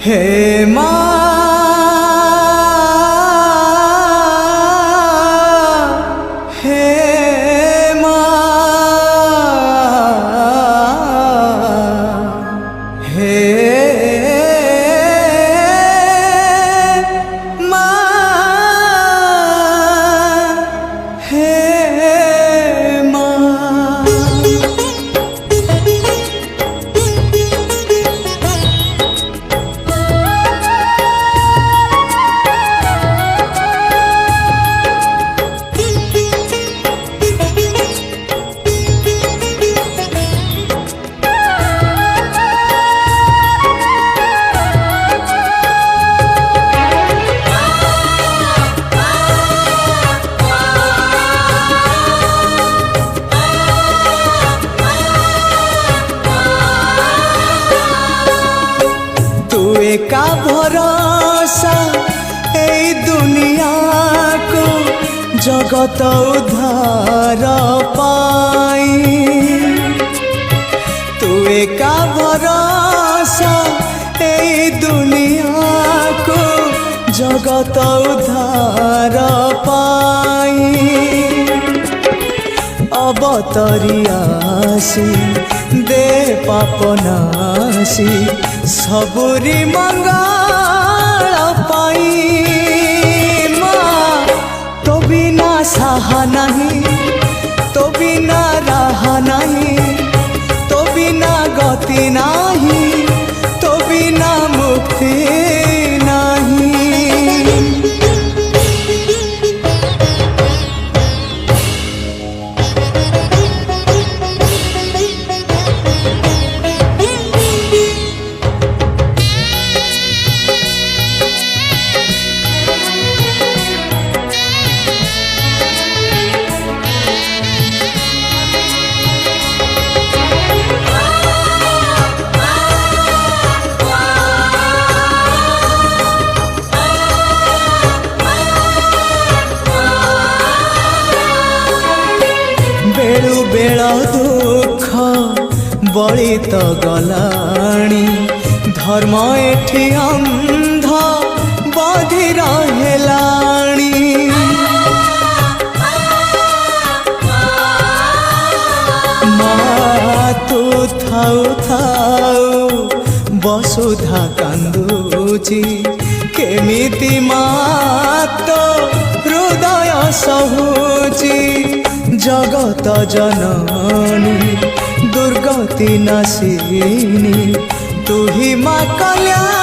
हे का भरोसा ए दुनिया को जगत उद्धार पाई। तू का भरोसा ए दुनिया को जगत उद्धार पाई। अवतरियासी दे पापनासी सबुरी मंगल पाई। माँ तो बिना सहा नहीं, तो बिना रहा नहीं, तो बिना गति नहीं, तो बिना मुक्ति नहीं। बेलु बेल दुख बड़ी तो गलाणी। धर्म एठी अंध बधिर हेलाणी। माँ तू थाउ थाउ वसुधा कांदुची। केमिति माँ तो हृदय सहुची। जगत जननी दुर्गति नाशिनी तू ही माँ कल्याणी।